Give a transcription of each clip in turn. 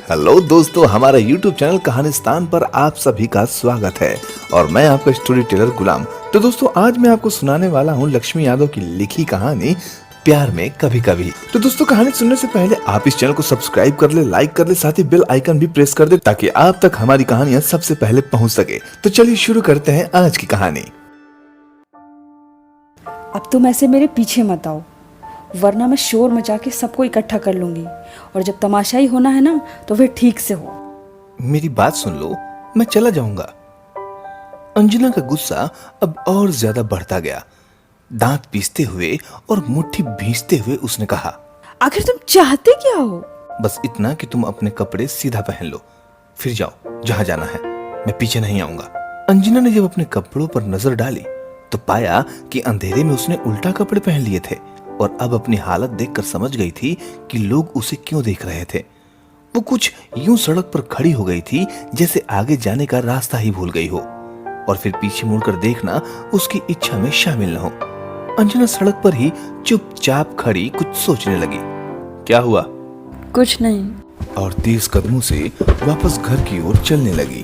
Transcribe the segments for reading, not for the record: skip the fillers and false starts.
Hello दोस्तों, हमारा YouTube channel कहानिस्तान पर आप सभी का स्वागत है और मैं आपका स्टोरी टेलर गुलाम। तो दोस्तों, आज मैं आपको सुनाने वाला हूँ लक्ष्मी यादव की लिखी कहानी प्यार में कभी कभी। तो दोस्तों, कहानी सुनने से पहले आप इस चैनल को सब्सक्राइब कर ले, लाइक कर ले, साथ ही बेल आइकन भी प्रेस कर दे ताकि आप तक हमारी कहानियां सबसे पहले पहुंच सके। तो चलिए शुरू करते हैं आज की कहानी। अब तुम ऐसे मेरे पीछे मत आओ, वरना मैं शोर मचा के सबको इकट्ठा कर लूंगी और जब तमाशा ही होना है ना तो फिर ठीक से हो। मेरी बात सुन लो, मैं चला जाऊंगा। अंजना का गुस्सा अब और ज्यादा बढ़ता गया। दांत पीसते हुए और मुट्ठी भींचते हुए उसने कहा, आखिर तुम चाहते क्या हो? बस इतना कि तुम अपने कपड़े सीधा पहन लो, फिर जाओ जहां जाना है, मैं पीछे नहीं आऊंगा। अंजना ने जब अपने कपड़ों पर नजर डाली तो पाया कि अंधेरे में उसने उल्टा कपड़े पहन लिए थे और अब अपनी हालत देखकर समझ गई थी कि लोग उसे क्यों देख रहे थे। वो कुछ यूं सड़क पर खड़ी हो गई थी जैसे आगे जाने का रास्ता ही भूल गई हो और फिर पीछे मुड़कर देखना उसकी इच्छा में शामिल न हो। अंजना सड़क पर ही चुपचाप खड़ी कुछ सोचने लगी। क्या हुआ? कुछ नहीं। और तेज कदमों से वापस घर की ओर चलने लगी।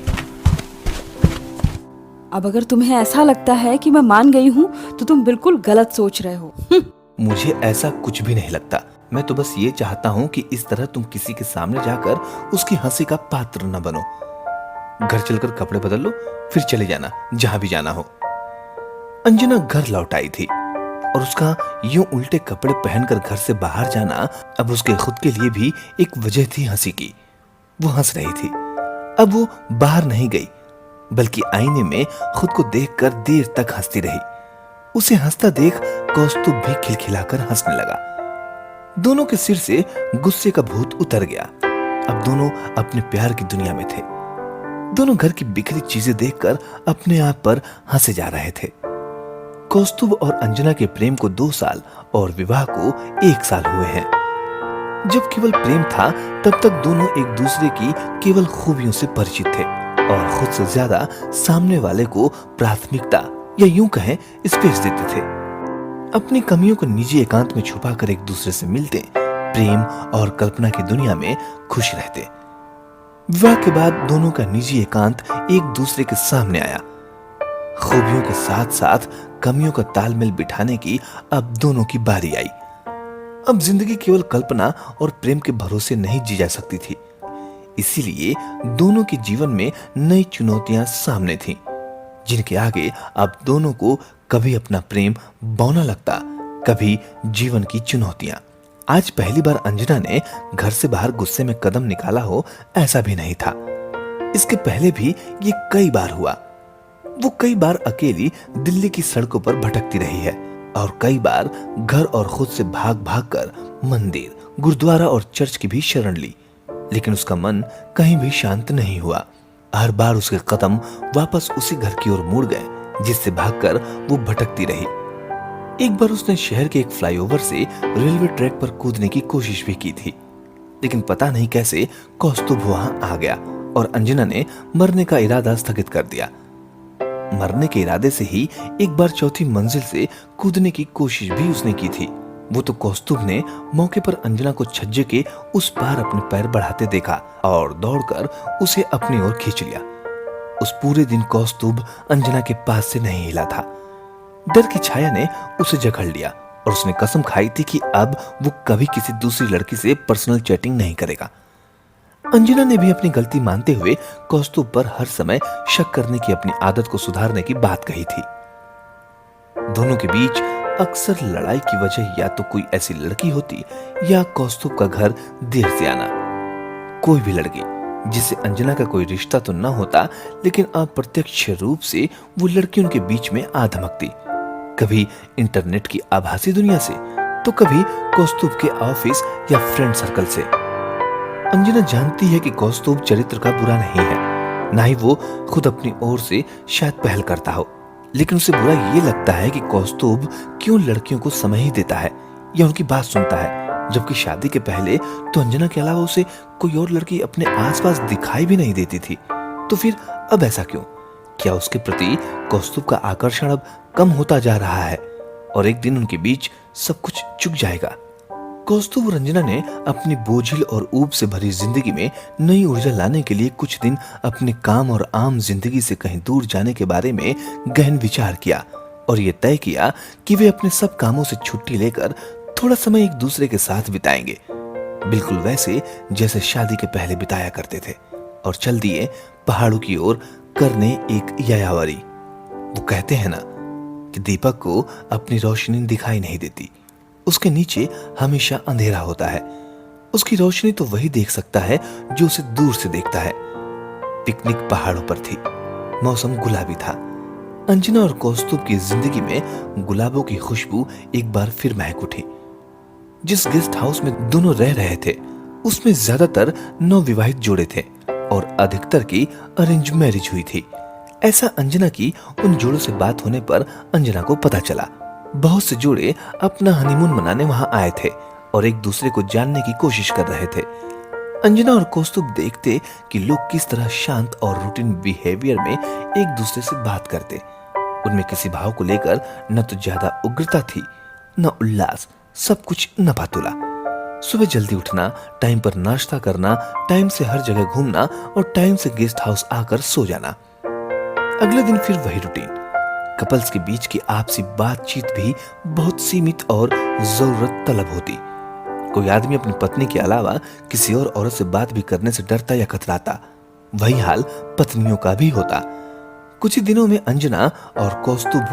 अब अगर तुम्हें ऐसा लगता है कि मैं मान गई हूँ तो तुम बिल्कुल गलत सोच रहे हो। मुझे ऐसा कुछ भी नहीं लगता। मैं तो बस ये चाहता हूँ कि इस तरह तुम किसी के सामने जाकर उसकी हंसी का पात्र न बनो। घर चलकर कपड़े बदल लो, फिर चले जाना जहां भी जाना हो। अंजना घर लौट आई थी और उसका यूं उल्टे कपड़े पहनकर घर से बाहर जाना अब उसके खुद के लिए भी एक वजह थी हंसी की। वो हंस रही थी। अब वो बाहर नहीं गई बल्कि आईने में खुद को देखकर देर तक हंसती रही। उसे हंसता देख कौस्तुभ भी खिलखिलाकर हंसने लगा। दोनों के सिर से गुस्से का भूत उतर गया। अब दोनों अपने प्यार की दुनिया में थे। दोनों घर की बिखरी चीजें देखकर अपने आप पर हंसे जा रहे थे। कौस्तुभ और अंजना के प्रेम को 2 साल और विवाह को 1 साल हुए हैं। जब केवल प्रेम था तब तक दोनों एक दूसरे की केवल खूबियों से परिचित थे और खुद से ज्यादा सामने वाले को प्राथमिकता या यूं कहें स्पेस देते थे। अपनी कमियों को निजी एकांत में छुपाकर एक दूसरे से मिलते, प्रेम और कल्पना की दुनिया में खुश रहते। विवाह के बाद दोनों का निजी एकांत एक दूसरे के सामने आया। खूबियों के साथ साथ कमियों का तालमेल बिठाने की अब दोनों की बारी आई। अब जिंदगी केवल कल्पना और प्रेम के भरोसे नहीं जी जा सकती थी। इसीलिए दोनों के जीवन में नई चुनौतियां सामने थीं, जिनके आगे अब दोनों को कभी अपना प्रेम बौना लगता, कभी जीवन की चुनौतियां। आज पहली बार अंजना ने घर से बाहर गुस्से में कदम निकाला हो ऐसा भी नहीं था। इसके पहले भी ये कई बार हुआ। वो कई बार अकेली दिल्ली की सड़कों पर भटकती रही है और कई बार घर और खुद से भाग भाग कर मंदिर, गुरुद्वारा और चर्च की भी शरण ली, लेकिन उसका मन कहीं भी शांत नहीं हुआ। हर बार उसके कदम वापस उसी घर की ओर मुड़ गए जिससे भागकर वो भटकती रही। एक बार उसने शहर के एक फ्लाईओवर से रेलवे ट्रैक पर कूदने की कोशिश भी की थी, लेकिन पता नहीं कैसे कौस्तुभ वहां आ गया और अंजना ने मरने का इरादा स्थगित कर दिया। मरने के इरादे से ही एक बार 4थी मंजिल से कूदने की कोशिश भी उसने की थी। वो तो कौस्तुभ ने मौके पर अंजना को छज्जे के उस पार अपने पैर बढ़ाते देखा और दौड़कर उसे अपनी ओर खींच लिया। उस पूरे दिन कौस्तुभ अंजना के पास से नहीं हिला था। डर की छाया ने उसे जकड़ लिया और उसने कसम खाई थी कि अब वो कभी किसी दूसरी लड़की से पर्सनल चैटिंग नहीं करेगा। अंजना ने भी अपनी गलती मानते हुए कौस्तुभ पर हर समय शक करने की अपनी आदत को सुधारने की बात कही थी। दोनों के बीच अक्सर लड़ाई की वजह या तो कोई ऐसी लड़की होती या कौस्तुभ का घर देर से आना। कोई भी लड़की जिससे अंजना का कोई रिश्ता तो न होता, लेकिन अप्रत्यक्ष रूप से वो लड़की उनके बीच में आ धमकती, कभी इंटरनेट की आभासी दुनिया से तो कभी कौस्तुभ के ऑफिस या फ्रेंड सर्कल से। अंजना जानती है कि कौस्तुभ चरित्र का बुरा नहीं है, ना ही वो खुद अपनी ओर से शायद पहल करता हो, लेकिन उसे बुरा ये लगता है कि कौस्तुभ क्यों लड़कियों को समय ही देता है या उनकी बात सुनता है, जबकि शादी के पहले तो अंजना के अलावा उसे कोई और लड़की अपने आसपास दिखाई भी नहीं देती थी। तो फिर अब ऐसा क्यों? क्या उसके प्रति कौस्तुभ का आकर्षण अब कम होता जा रहा है और एक दिन उनके बीच सब कुछ चुक जाएगा? कौस्तुभ और अंजना ने अपनी बोझिल और ऊब से भरी जिंदगी में नई ऊर्जा लाने के लिए कुछ दिन अपने काम और आम जिंदगी से कहीं दूर जाने के बारे में गहन विचार किया और ये तय किया कि वे अपने सब कामों से छुट्टी लेकर थोड़ा समय एक दूसरे के साथ बिताएंगे, बिल्कुल वैसे जैसे शादी के पहले बिताया करते थे, और चल दिए पहाड़ों की ओर करने एक यायावरी। वो कहते हैं ना कि दीपक को अपनी रोशनी दिखाई नहीं देती, उसके नीचे हमेशा अंधेरा होता है। उसकी रोशनी तो वही देख सकता है जो उसे दूर से देखता है। पिकनिक पहाड़ों पर थी, मौसम गुलाबी था। अंजना और कौस्तुभ की जिंदगी में गुलाबों की खुशबू एक बार फिर महक उठी। जिस गेस्ट हाउस में दोनों रह रहे थे उसमें ज्यादातर नवविवाहित जोड़े थे और अधिकतर की अरेंज मैरिज हुई थी। ऐसा अंजना की उन जोड़ों से बात होने पर अंजना को पता चला। बहुत से जोड़े अपना हनीमून मनाने वहां आए थे और एक दूसरे को जानने की कोशिश कर रहे थे। अंजना और कौस्तुभ देखते कि लोग किस तरह शांत और रूटीन बिहेवियर में एक दूसरे से बात करते। उनमें किसी भाव को लेकर न तो ज्यादा उग्रता थी न उल्लास, सब कुछ नपातुला। सुबह जल्दी उठना, टाइम पर नाश्ता करना, टाइम से हर जगह घूमना और टाइम से गेस्ट हाउस आकर सो जाना। अगले दिन फिर वही रूटीन। कपल्स के बीच की आपसी बातचीत भी बहुत सीमित और जरूरत तलब होती। कोई आदमी अपनी पत्नी के अलावा किसी और औरत से बात भी करने से डरता या कतराता। वही हाल पत्नियों का भी होता। कुछ ही दिनों में अंजना और कौस्तुभ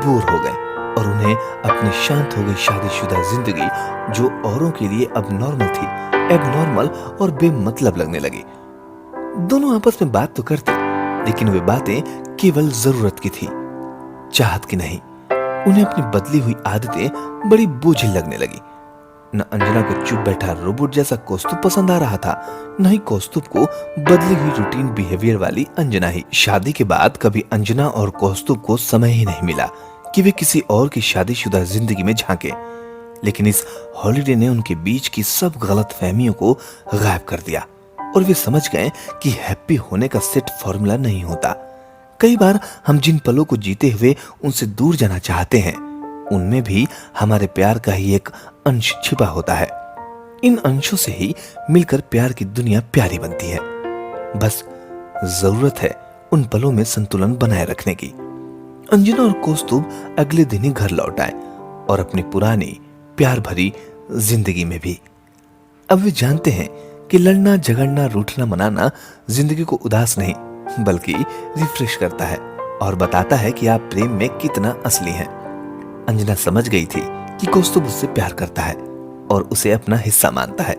बोर हो गए और उन्हें अपनी शांत हो गई शादीशुदा जिंदगी, जो औरों के लिए अब नॉर्मल थी, एबनॉर्मल और बेमतलब लगने लगी। दोनों आपस में बात तो करते, लेकिन वे बातें केवल जरूरत की थी, चाहत की नहीं। उन्हें अपनी बदली हुई आदतें बड़ी बोझिल लगने लगी। न अंजना को चुप बैठा रोबोट जैसा कौस्तुभ पसंद आ रहा था, न ही कौस्तुभ को बदली हुई रूटीन बिहेवियर वाली अंजना ही। शादी के बाद कभी अंजना और कौस्तुभ को समय ही नहीं मिला कि वे किसी और की शादीशुदा जिंदगी में झांके, लेकिन इस हॉलिडे ने उनके बीच की सब गलतफहमियों को गायब कर दिया और वे समझ गए कि हैप्पी होने का सेट फॉर्मूला नहीं होता। कई बार हम जिन पलों को जीते हुए उनसे दूर जाना चाहते हैं, उनमें भी हमारे प्यार का ही एक अंश छिपा होता है। इन अंशों से ही मिलकर प्यार की दुनिया प्यारी बनती है। बस जरूरत है उन पलों में संतुलन बनाए रखने की। अंजना और कौस्तुभ अगले दिन ही घर लौट आए और अपनी पुरानी प्यार भरी जिंदगी में भी। अब वे जानते हैं कि लड़ना झगड़ना रूठना मनाना जिंदगी को उदास नहीं बल्कि रिफ्रेश करता है और बताता है कि आप प्रेम में कितना असली हैं। अंजना समझ गई थी कि कौस्तुभ उससे प्यार करता है और उसे अपना हिस्सा मानता है,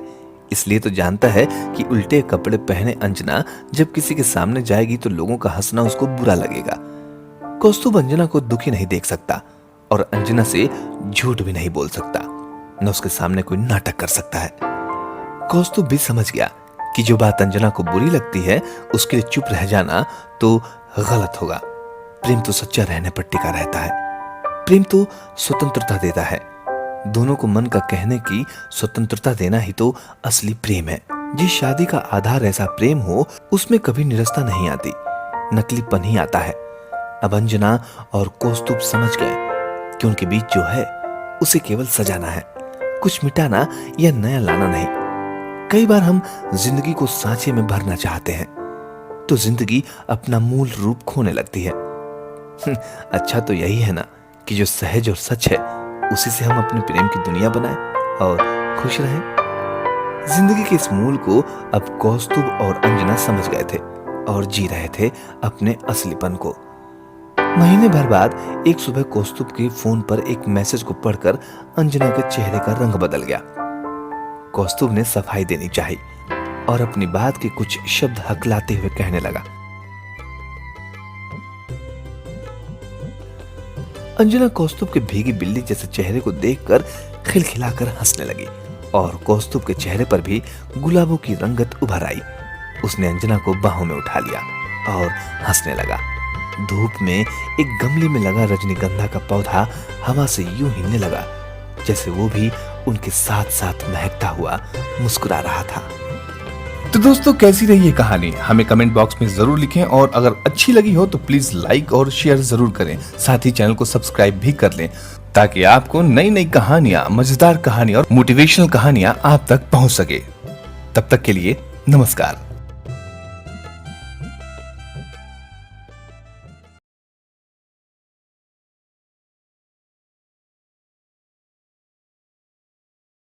इसलिए तो जानता है कि उल्टे कपड़े पहने अंजना जब किसी के सामने जाएगी तो लोगों का हंसना उसको बुरा लगेगा। कौस्तुभ अंजना को दुखी नहीं देख सकता और अंजना से झूठ भी नहीं बोल सकता, न उसके सामने कोई नाटक कर सकता है। कौस्तुभ भी समझ गया कि जो बात अंजना को बुरी लगती है उसके लिए चुप रह जाना तो गलत होगा। प्रेम तो सच्चा रहने पर टिका रहता है। प्रेम तो स्वतंत्रता देता है। दोनों को मन का कहने की स्वतंत्रता देना ही तो असली प्रेम है। जिस शादी का आधार ऐसा प्रेम हो उसमें कभी निरस्ता नहीं आती, नकलीपन ही आता है। अब अंजना और कौस्तुभ समझ गए कि उनके बीच जो है उसे केवल सजाना है, कुछ मिटाना या नया लाना नहीं। कई बार हम जिंदगी को सांचे में भरना चाहते हैं तो जिंदगी अपना मूल रूप खोने लगती है। अच्छा तो यही है ना कि जो सहज और सच है उसी से हम अपने प्रेम की दुनिया बनाएं और खुश रहें। जिंदगी के इस मूल को अब कौस्तुभ और अंजना समझ गए थे और जी रहे थे अपने असलीपन को। महीने भर बाद एक सुबह कौस्तुभ के फोन पर एक मैसेज को पढ़कर अंजना के चेहरे का रंग बदल गया। कौस्तुभ ने सफाई देनी चाही और अपनी बात के कुछ शब्द हकलाते हुए कहने लगा। अंजना कौस्तुभ के भीगी बिल्ली जैसे चेहरे को देखकर खिलखिलाकर हंसने लगी और कौस्तुभ के चेहरे पर भी गुलाबों की रंगत उभर आई। उसने अंजना को बाहों में उठा लिया और हंसने लगा। धूप में एक गमले में लगा रजनीगंधा का पौधा हवा से यूं हिलने लगा जैसे वो भी उनके साथ साथ महकता हुआ मुस्कुरा रहा था। तो दोस्तों कैसी रही ये कहानी हमें कमेंट बॉक्स में जरूर लिखें, और अगर अच्छी लगी हो तो प्लीज लाइक और शेयर जरूर करें। साथ ही चैनल को सब्सक्राइब भी कर लें ताकि आपको नई नई कहानियां, मजेदार कहानियां और मोटिवेशनल कहानियां आप तक पहुंच सके। तब तक के लिए नमस्कार।